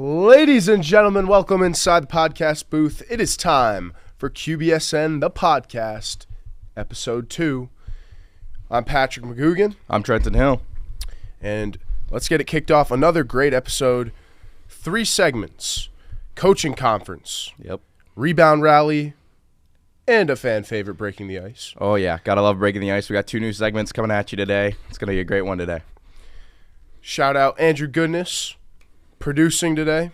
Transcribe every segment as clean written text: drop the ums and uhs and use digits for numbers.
Ladies and gentlemen, welcome inside the podcast booth. It is time for QBSN, the podcast, episode 2. I'm Patrick McGugan. I'm Trenton Hill. And let's get it kicked off. Another great episode. 3 segments. Coaching conference. Yep. Rebound rally. And a fan favorite, breaking the ice. Oh, yeah. Gotta love breaking the ice. We got 2 new segments coming at you today. It's going to be a great one today. Shout out Andrew Goodness, producing today.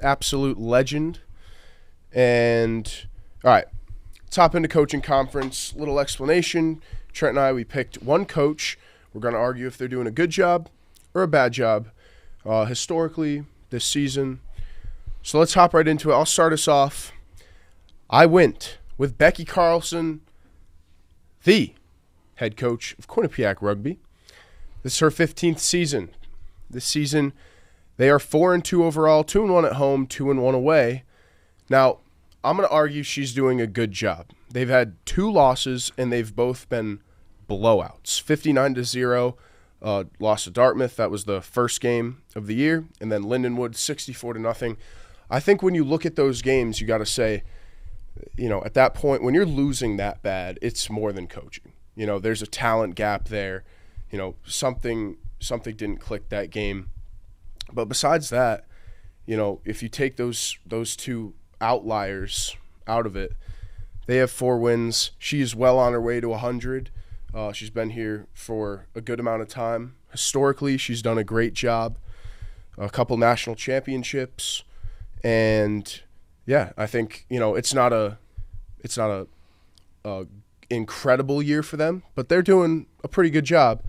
Absolute legend. And, all right, let's hop into coaching conference. Little explanation. Trent and I, we picked one coach. We're going to argue if they're doing a good job or a bad job historically this season. So let's hop right into it. I'll start us off. I went with Becky Carlson, the head coach of Quinnipiac Rugby. This is her 15th season. This season, they are 4-2 overall, 2-1 at home, 2-1 away. Now, I'm going to argue she's doing a good job. They've had 2 losses, and they've both been blowouts. 59-0, loss to Dartmouth. That was the first game of the year. And then Lindenwood, 64-0. I think when you look at those games, you got to say, you know, at that point, when you're losing that bad, it's more than coaching. You know, there's a talent gap there. You know, something didn't click that game. But besides that, you know, if you take those 2 outliers out of it, they have 4 wins. She is well on her way to 100. She's been here for a good amount of time. Historically, she's done a great job. A couple national championships. And yeah, I think, you know, it's not a incredible year for them, but they're doing a pretty good job,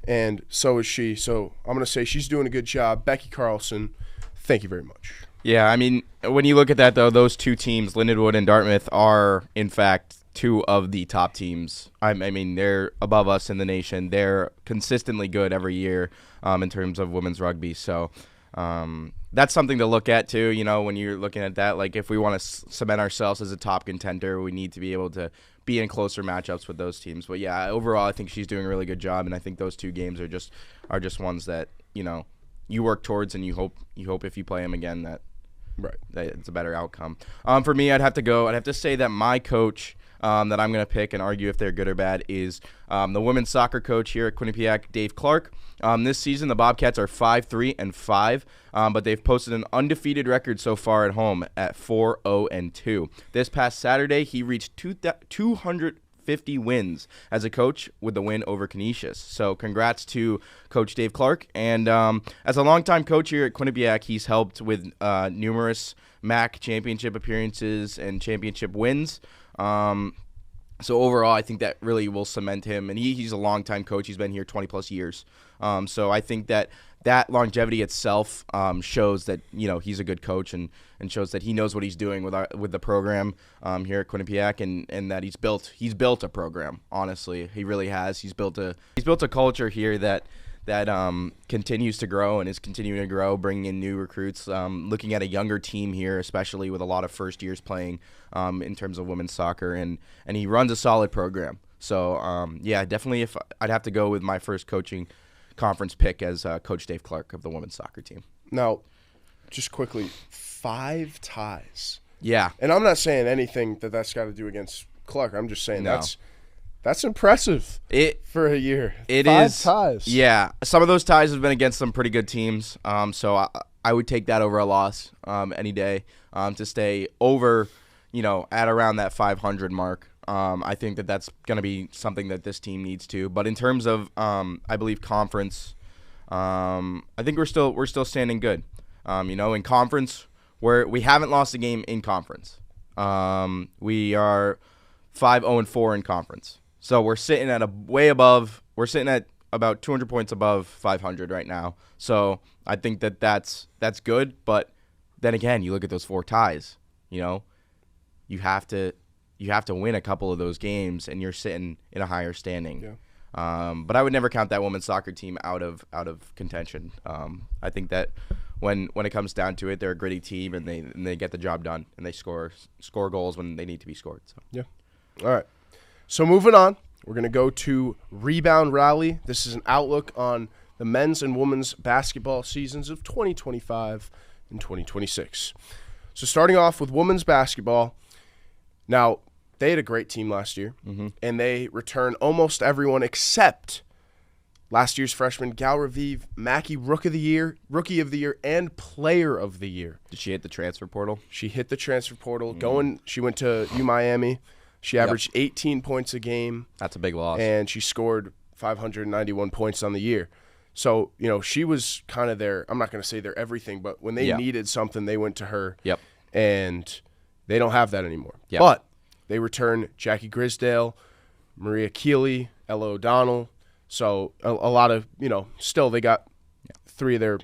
and so is she. So I'm going to say she's doing a good job. Becky Carlson, thank you very much. Yeah, I mean, when you look at that, though, those 2 teams, Lindenwood and Dartmouth, are, in fact, 2 of the top teams. I mean, they're above us in the nation. They're consistently good every year in terms of women's rugby. So that's something to look at, too, you know, when you're looking at that. Like, if we want to cement ourselves as a top contender, we need to be able to be in closer matchups with those teams. But, yeah, overall, I think she's doing a really good job, and I think those 2 games are just ones that, you know, you work towards, and you hope if you play them again that it's a better outcome. For me, I'd have to say that my coach that I'm going to pick and argue if they're good or bad is the women's soccer coach here at Quinnipiac, Dave Clark. This season, the Bobcats are 5-3-5, but they've posted an undefeated record so far at home at 4-0-2. This past Saturday, he reached 250 wins as a coach with the win over Canisius. So congrats to Coach Dave Clark. And as a longtime coach here at Quinnipiac, he's helped with numerous MAC championship appearances and championship wins. So overall, I think that really will cement him. And he's a longtime coach. He's been here 20-plus years. So I think that longevity itself shows that, you know, he's a good coach and shows that he knows what he's doing with the program here at Quinnipiac, and that he's built a program. Honestly, he really has. He's built a culture here that continues to grow and is continuing to grow, bringing in new recruits, looking at a younger team here, especially with a lot of first years playing in terms of women's soccer, and he runs a solid program. So yeah, definitely if I'd have to go with my first coaching conference pick as Coach Dave Clark of the women's soccer team. Now, just quickly, 5 ties. Yeah. And I'm not saying anything that's got to do against Clark. I'm just saying that's impressive for a year. It 5 is. ties. Yeah. Some of those ties have been against some pretty good teams. So I would take that over a loss any day to stay over, you know, at around that 500 mark. I think that's going to be something that this team needs to. But in terms of, I believe, conference, I think we're still standing good. You know, in conference, we haven't lost a game in conference. We are 5-0-4 in conference. So we're sitting at we're sitting at about 200 points above 500 right now. So I think that's good. But then again, you look at those 4 ties, you know, you have to win a couple of those games, and you're sitting in a higher standing. Yeah. But I would never count that women's soccer team out of contention. I think that when it comes down to it, they're a gritty team, and they get the job done, and they score goals when they need to be scored. So. Yeah. All right. So moving on, we're going to go to Rebound Rally. This is an outlook on the men's and women's basketball seasons of 2025 in 2026. So starting off with women's basketball. Now, they had a great team last year, and they returned almost everyone except last year's freshman Gal Raviv, Mackey, Rookie of the Year, and Player of the Year. Did she hit the transfer portal? She hit the transfer portal. She went to UMiami. She averaged 18 points a game. That's a big loss. And she scored 591 points on the year. So, she was kind of I'm not going to say their everything, but when they needed something, they went to her. Yep. And they don't have that anymore. Yep. But they return Jackie Grisdale, Maria Keeley, Ella O'Donnell. So a lot of, still they got 3 of their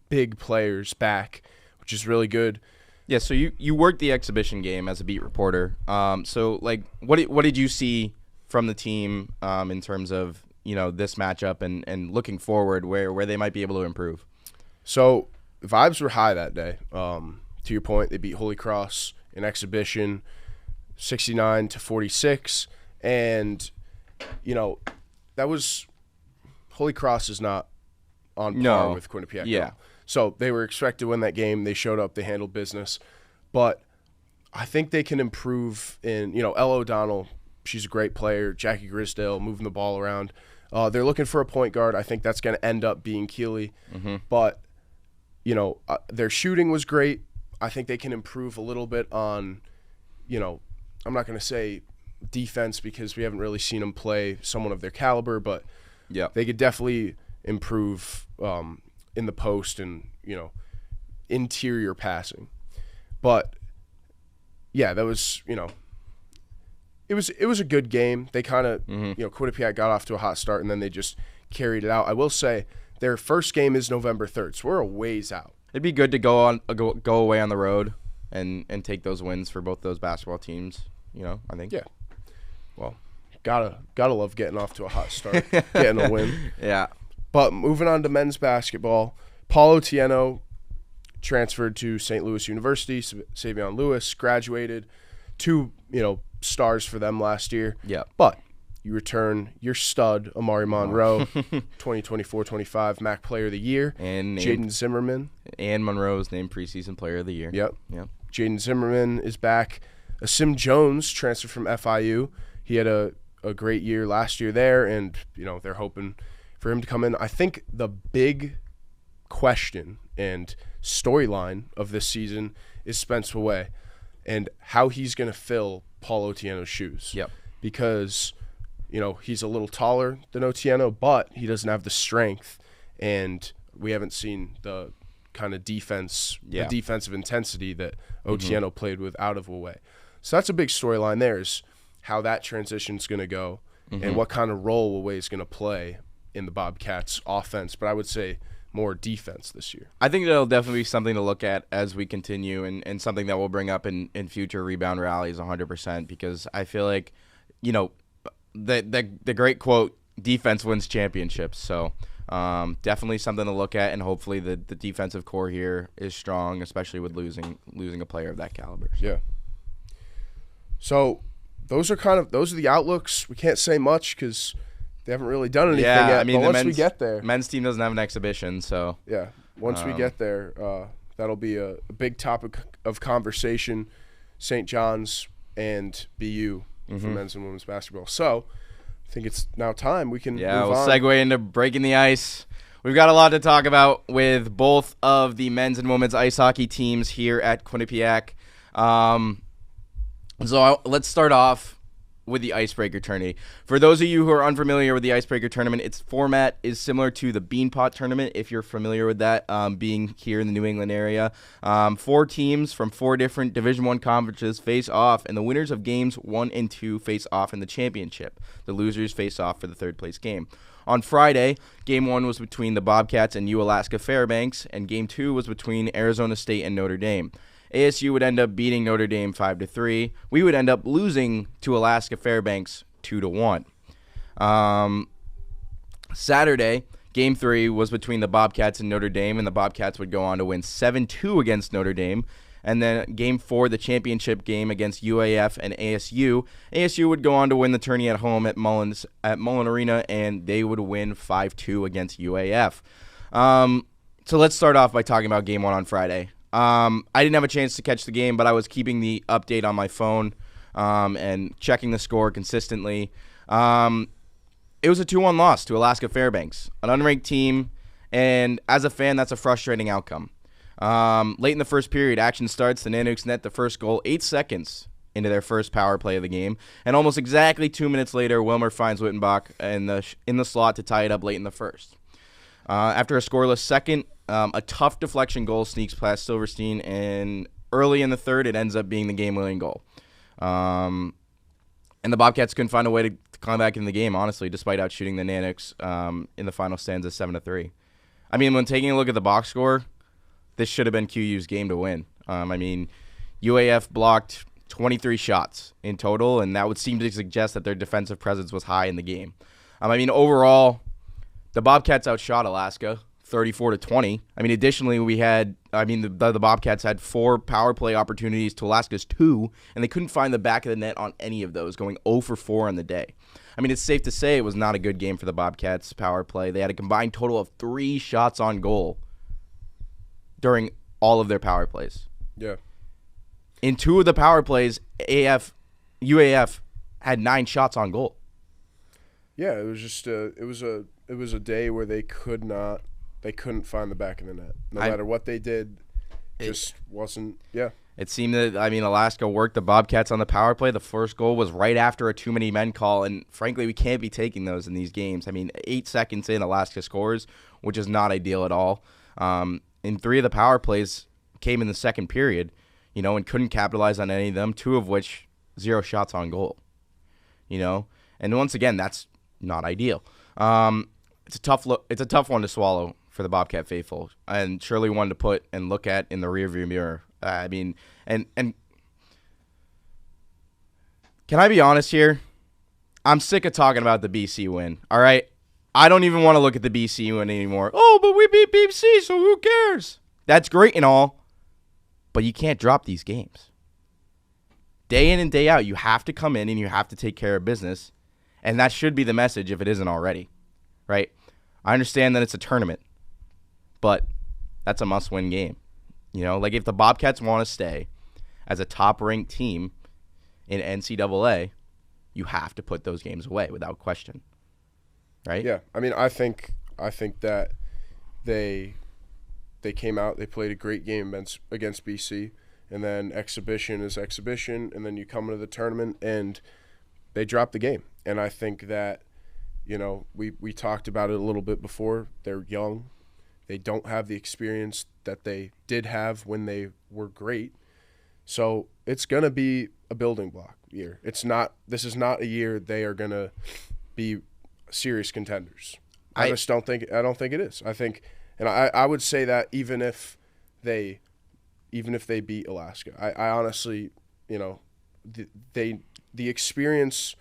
big players back, which is really good. Yeah, so you worked the exhibition game as a beat reporter. So, what did you see from the team in terms of, this matchup and looking forward where they might be able to improve? So vibes were high that day. To your point, they beat Holy Cross in exhibition 69-46. And, that was – Holy Cross is not on par with Quinnipiac. Yeah. So they were expected to win that game. They showed up. They handled business. But I think they can improve in, Ella O'Donnell, she's a great player. Jackie Grisdale, moving the ball around. They're looking for a point guard. I think that's going to end up being Keeley. But, their shooting was great. I think they can improve a little bit on, I'm not going to say defense because we haven't really seen them play someone of their caliber, but they could definitely improve in the post and, interior passing. But, that was, it was a good game. They kind of, Quinnipiac got off to a hot start, and then they just carried it out. I will say their first game is November 3rd, so we're a ways out. It'd be good to go away on the road and take those wins for both those basketball teams. I think. Yeah. Well, gotta love getting off to a hot start, getting a win. Yeah. But moving on to men's basketball, Paulo Tieno transferred to St. Louis University. Savion Lewis graduated. 2, stars for them last year. Yeah. But you return your stud, Amari Monroe, 2024-25 MAC Player of the Year. And Jaden Zimmerman. And Monroe was named preseason Player of the Year. Yep. Jaden Zimmerman is back. Asim Jones transferred from FIU. He had a great year last year there, and, they're hoping for him to come in. I think the big question and storyline of this season is Spence Way and how he's going to fill Paul Otieno's shoes. Yep. Because, he's a little taller than Otieno, but he doesn't have the strength, and we haven't seen the kind of the defensive intensity that Otieno played with out of Way. So that's a big storyline there, is how that transition is going to go and what kind of role Way is going to play in the Bobcats offense, but I would say more defense this year. I think that'll definitely be something to look at as we continue and something that we'll bring up in future rebound rallies 100%, because I feel like, the great quote, defense wins championships. So definitely something to look at, and hopefully the defensive core here is strong, especially with losing a player of that caliber. Yeah. So those are the outlooks. We can't say much because they haven't really done anything yet. I mean, but once we get there, men's team doesn't have an exhibition, so once we get there, that'll be a big topic of conversation. St. John's and BU for men's and women's basketball. So I think it's now time we can move on. We'll segue into breaking the ice. We've got a lot to talk about with both of the men's and women's ice hockey teams here at Quinnipiac. So let's start off with the Icebreaker Tourney. For those of you who are unfamiliar with the Icebreaker Tournament, its format is similar to the Beanpot Tournament, if you're familiar with that, being here in the New England area. 4 teams from 4 different Division-I conferences face off, and the winners of games 1 and 2 face off in the championship. The losers face off for the third-place game. On Friday, Game 1 was between the Bobcats and U-Alaska Fairbanks, and Game 2 was between Arizona State and Notre Dame. ASU would end up beating Notre Dame 5-3. We would end up losing to Alaska Fairbanks 2-1. Saturday, Game 3 was between the Bobcats and Notre Dame, and the Bobcats would go on to win 7-2 against Notre Dame. And then Game 4, the championship game against UAF and ASU. ASU would go on to win the tourney at home at Mullen Arena, and they would win 5-2 against UAF. So let's start off by talking about Game 1 on Friday. I didn't have a chance to catch the game, but I was keeping the update on my phone and checking the score consistently. It was a 2-1 loss to Alaska Fairbanks, an unranked team, and as a fan, that's a frustrating outcome. Late in the first period, action starts. The Nanooks net the first goal 8 seconds into their first power play of the game, and almost exactly 2 minutes later, Wilmer finds Wittenbach in the slot to tie it up late in the first. After a scoreless second, a tough deflection goal sneaks past Silverstein, and early in the third, it ends up being the game-winning goal. And the Bobcats couldn't find a way to come back in the game, honestly, despite outshooting the Nanooks in the final stanza 7-3. I mean, when taking a look at the box score, this should have been QU's game to win. UAF blocked 23 shots in total, and that would seem to suggest that their defensive presence was high in the game. Overall, the Bobcats outshot Alaska 34-20. Additionally, the Bobcats had 4 power play opportunities to Alaska's 2, and they couldn't find the back of the net on any of those, going 0 for 4 on the day. It's safe to say it was not a good game for the Bobcats power play. They had a combined total of 3 shots on goal during all of their power plays. Yeah. In 2 of the power plays, UAF had 9 shots on goal. Yeah, it was just it was a day where they couldn't find the back of the net. No matter what they did, just wasn't. Yeah. It seemed that Alaska worked the Bobcats on the power play. The first goal was right after a too many men call, and frankly, we can't be taking those in these games. 8 seconds in, Alaska scores, which is not ideal at all. In 3 of the power plays came in the second period, and couldn't capitalize on any of them, 2 of which 0 shots on goal. And once again, that's not ideal. It's a tough one to swallow for the Bobcat faithful, and surely one to put and look at in the rearview mirror. And can I be honest here? I'm sick of talking about the BC win. All right, I don't even want to look at the BC win anymore. Oh, but we beat BC, so who cares? That's great and all, but you can't drop these games. Day in and day out, you have to come in and you have to take care of business, and that should be the message if it isn't already, right? I understand that it's a tournament, but that's a must-win game. If the Bobcats want to stay as a top-ranked team in NCAA, you have to put those games away without question, right? Yeah, I think that they came out, they played a great game against BC, and then exhibition is exhibition, and then you come into the tournament and they drop the game. And I think that, we talked about it a little bit before. They're young. They don't have the experience that they did have when they were great. So it's going to be a building block year. This is not a year they are going to be serious contenders. I don't think it is. I think, and I would say that even if they beat Alaska, I honestly, the experience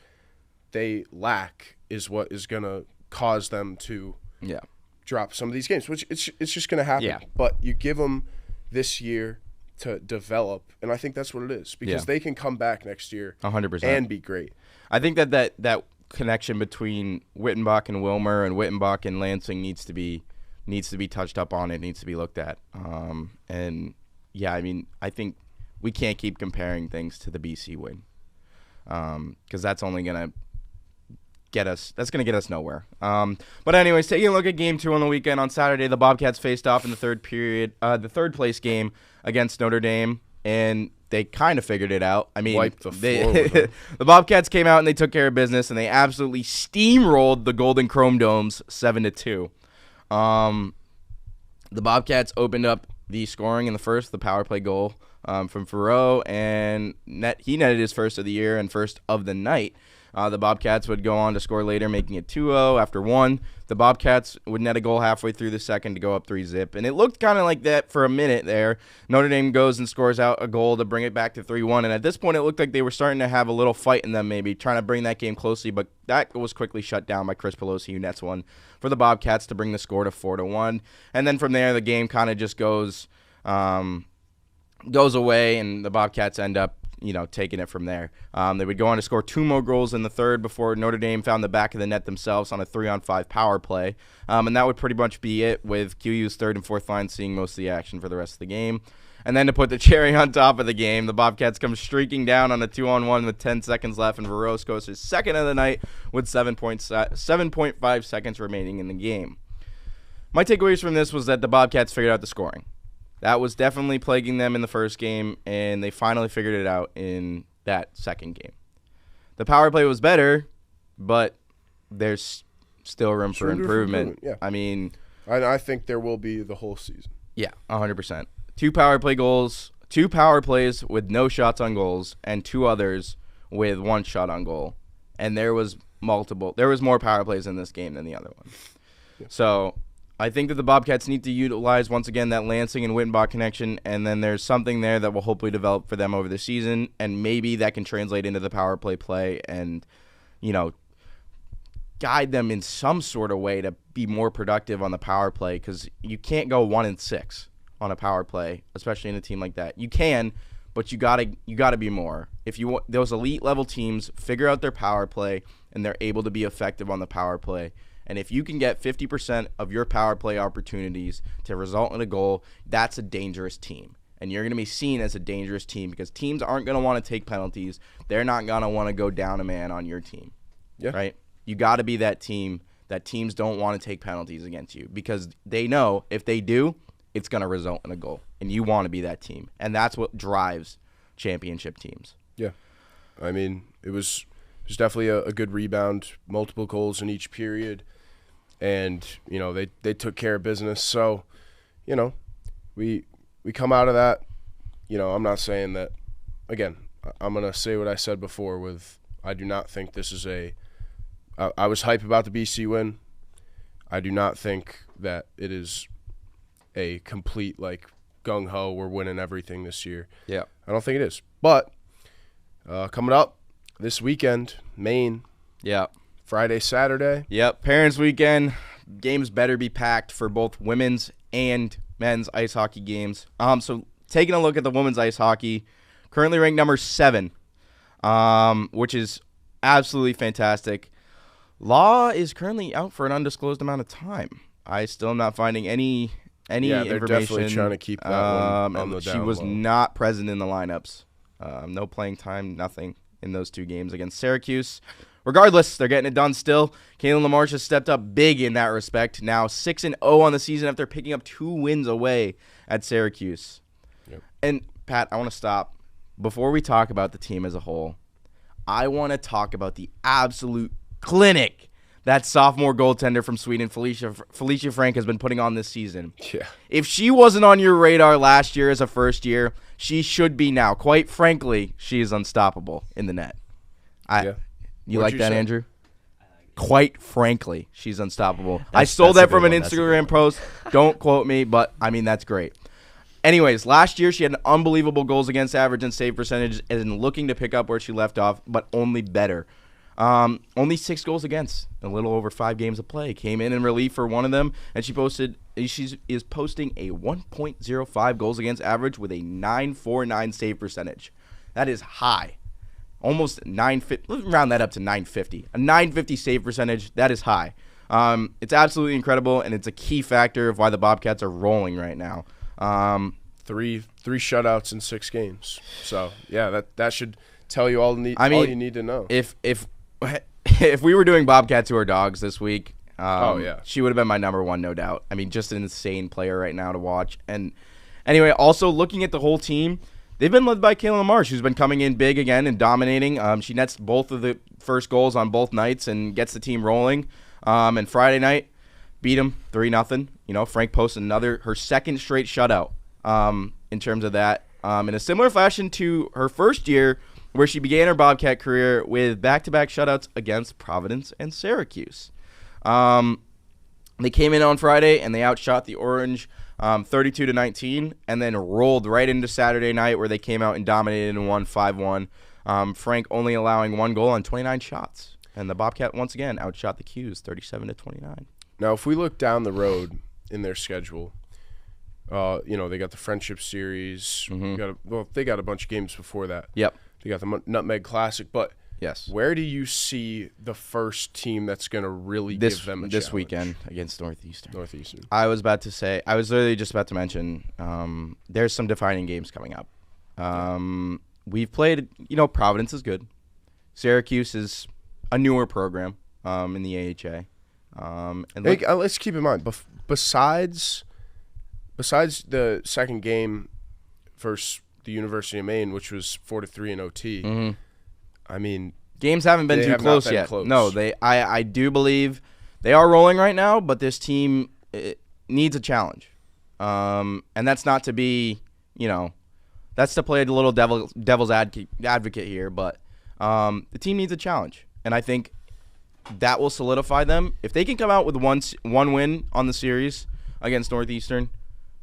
they lack is what is going to cause them to drop some of these games, which it's just going to happen. Yeah. But you give them this year to develop, and I think that's what it is, because they can come back next year 100% and be great. I think that connection between Wittenbach and Wilmer and Wittenbach and Lansing needs to be touched up on. It needs to be looked at. I think we can't keep comparing things to the BC win, because that's only going to get us nowhere. But anyways, taking a look at game 2 on the weekend, on Saturday, the Bobcats faced off in the third period, the third place game against Notre Dame, and they kind of figured it out. Wiped the floor with them. The Bobcats came out and they took care of business, and they absolutely steamrolled the Golden Chrome Domes 7-2. The Bobcats opened up the scoring in the first, the power play goal from Farreau, and he netted his first of the year and first of the night. The Bobcats would go on to score later, making it 2-0 after 1. The Bobcats would net a goal halfway through the second to go up 3-0. And it looked kind of like that for a minute there. Notre Dame goes and scores out a goal to bring it back to 3-1. And at this point, it looked like they were starting to have a little fight in them, maybe, trying to bring that game closely. But that was quickly shut down by Chris Pelosi, who nets one for the Bobcats to bring the score to 4-1. And then from there, the game kind of just goes away, and the Bobcats end up taking it from there. They would go on to score 2 more goals in the third before Notre Dame found the back of the net themselves on a 3-on-5 power play. And that would pretty much be it, with QU's third and fourth line seeing most of the action for the rest of the game. And then to put the cherry on top of the game, the Bobcats come streaking down on a 2-on-1 with 10 seconds left, and Veros goes his second of the night with 7.5 seconds remaining in the game. My takeaways from this was that the Bobcats figured out the scoring. That was definitely plaguing them in the first game, and they finally figured it out in that second game. The power play was better, but there's still room for improvement. Yeah. I mean, I think there will be the whole season. Yeah, 100%. 2 power play goals, 2 power plays with no shots on goals, and 2 others with 1 shot on goal. And there was more power plays in this game than the other one. Yeah. So I think that the Bobcats need to utilize, once again, that Lansing and Wittenbach connection, and then there's something there that will hopefully develop for them over the season, and maybe that can translate into the power play and, guide them in some sort of way to be more productive on the power play, because you can't go 1-6 on a power play, especially in a team like that. You can, but you gotta be more. If you want those elite level teams figure out their power play and they're able to be effective on the power play. And if you can get 50% of your power play opportunities to result in a goal, that's a dangerous team. And you're going to be seen as a dangerous team because teams aren't going to want to take penalties. They're not going to want to go down a man on your team. Yeah. Right? You got to be that team that teams don't want to take penalties against you because they know if they do, it's going to result in a goal. And you want to be that team. And that's what drives championship teams. Yeah. I mean, it was definitely a good rebound, multiple goals in each period. And, they took care of business. So, we come out of that. I'm not saying that, again, I'm going to say what I said before with I do not think this is I was hype about the BC win. I do not think that it is a complete, gung-ho, we're winning everything this year. Yeah. I don't think it is. But coming up this weekend, Maine. Yeah. Friday, Saturday. Yep, Parents' Weekend. Games better be packed for both women's and men's ice hockey games. So taking a look at the women's ice hockey, currently ranked number 7, which is absolutely fantastic. Law is currently out for an undisclosed amount of time. I still am not finding any they're information. Definitely trying to keep that one on the she down was low. not present in the lineups. No playing time, nothing in those 2 games against Syracuse. Regardless, they're getting it done still. Caitlin LaMarche has stepped up big in that respect. Now 6-0 on the season after picking up 2 wins away at Syracuse. Yep. And, Pat, I want to stop. Before we talk about the team as a whole, I want to talk about the absolute clinic that sophomore goaltender from Sweden, Felicia Frank, has been putting on this season. Yeah. If she wasn't on your radar last year as a first year, she should be now. Quite frankly, she is unstoppable in the net. You like that, Andrew? Quite frankly, she's unstoppable. I stole that from an Instagram post. Don't quote me, but, that's great. Anyways, last year she had an unbelievable goals against average and save percentage and looking to pick up where she left off, but only better. Only 6 goals against, a little over 5 games of play. Came in relief for one of them, and she is posting a 1.05 goals against average with a 949 save percentage. That is high. Almost 950. Let's round that up to 950. A 950 save percentage, that is high. It's absolutely incredible, and it's a key factor of why the Bobcats are rolling right now. 3 shutouts in 6 games. So, yeah, that should tell you all you need to know. If we were doing Bobcats Who Are Dogs this week, she would have been my number 1, no doubt. Just an insane player right now to watch. And anyway, also looking at the whole team, they've been led by Caitlin LaMarche, who's been coming in big again and dominating. She nets both of the first goals on both nights and gets the team rolling. And Friday night, beat them 3-0. Frank posted her second straight shutout in terms of that. In a similar fashion to her first year, where she began her Bobcat career with back-to-back shutouts against Providence and Syracuse. They came in on Friday, and they outshot the Orange 32-19, and then rolled right into Saturday night, where they came out and dominated and won 5-1. Frank only allowing 1 goal on 29 shots. And the Bobcat, once again, outshot the Qs 37-29. Now, if we look down the road in their schedule, they got the Friendship Series. Mm-hmm. They got a bunch of games before that. Yep. They got the Nutmeg Classic, but Yes. Where do you see the first team that's going to really give them a this challenge? weekend against Northeastern? I was literally just about to mention there's some defining games coming up. We've played, Providence is good. Syracuse is a newer program in the AHA. Let's keep in mind, besides the second game versus the University of Maine, which was 4-3 in OT, I mean, games haven't been too close yet. No, I do believe they are rolling right now, but this team needs a challenge. And that's not to be, that's to play a little devil's advocate here, but the team needs a challenge. And I think that will solidify them. If they can come out with one win on the series against Northeastern,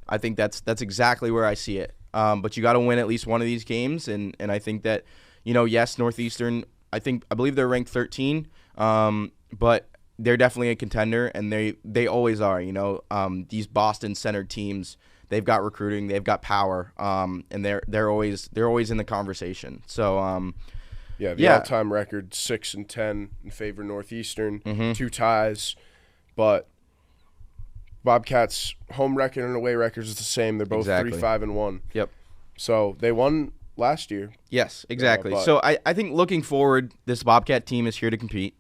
I think that's exactly where I see it. But you got to win at least one of these games, and I think that, yes, Northeastern, I believe they're ranked 13, but they're definitely a contender, and they always are. These Boston-centered teams, they've got recruiting, they've got power, and they're always in the conversation. So all-time record 6-10 in favor of Northeastern, 2 ties, but Bobcats' home record and away records is the same. They're both 3-5-1. Yep. So they won last year. Yes, exactly. So I think looking forward, this Bobcat team is here to compete.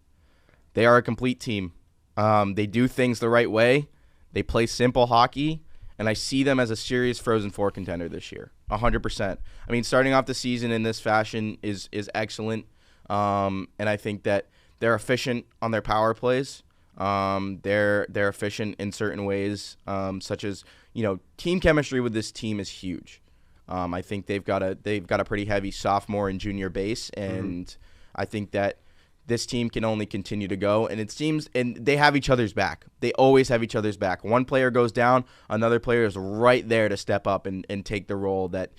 They are a complete team. They do things the right way. They play simple hockey, and I see them as a serious Frozen Four contender this year, 100%. I mean, starting off the season in this fashion is excellent, and I think that they're efficient on their power plays. They're efficient in certain ways, such as team chemistry with this team is huge. I think they've got a pretty heavy sophomore and junior base, and I think that this team can only continue to go. And it seems, and they have each other's back. They always have each other's back. One player goes down, another player is right there to step up and take the role that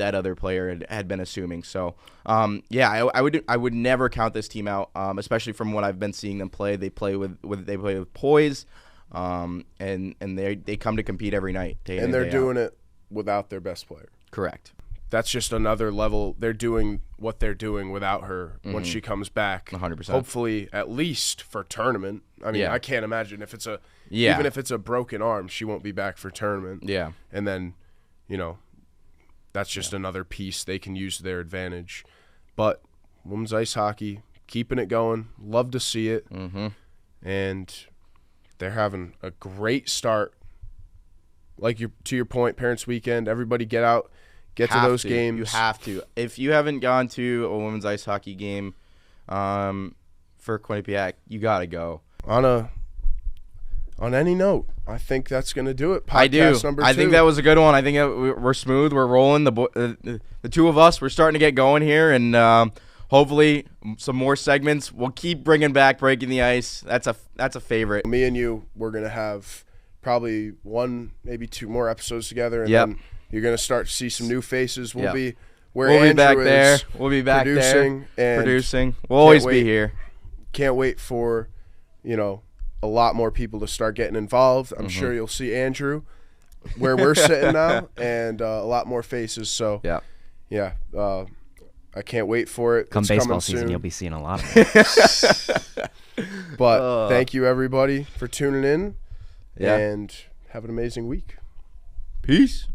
other player had been assuming. So, I would never count this team out, especially from what I've been seeing them play. They play with poise, and they come to compete every night. And they're doing it without their best player. Correct. That's just another level. They're doing what they're doing without her when she comes back. 100%. Hopefully, at least for tournament. I mean, I can't imagine if it's even if it's a broken arm, she won't be back for tournament. Yeah. And then, that's just another piece they can use to their advantage. But women's ice hockey, keeping it going. Love to see it. And they're having a great start. To your point, Parents Weekend, everybody get out, get to those games. You have to. If you haven't gone to a women's ice hockey game for Quinnipiac, you got to go. On any note, I think that's going to do it. I do. Number 2. I think that was a good one. I think we're smooth. We're rolling. The two of us, we're starting to get going here, and hopefully some more segments. We'll keep bringing back Breaking the Ice. That's a favorite. Me and you, we're going to have probably 1, maybe 2 more episodes together, and then you're going to start to see some new faces. We'll be back there. We'll be back producing there. Producing. We'll always be here. Can't wait for, a lot more people to start getting involved. I'm sure you'll see Andrew where we're sitting now, and a lot more faces. So I can't wait for it. Come it's baseball season, soon, you'll be seeing a lot of it. But thank you, everybody, for tuning in, and have an amazing week. Peace.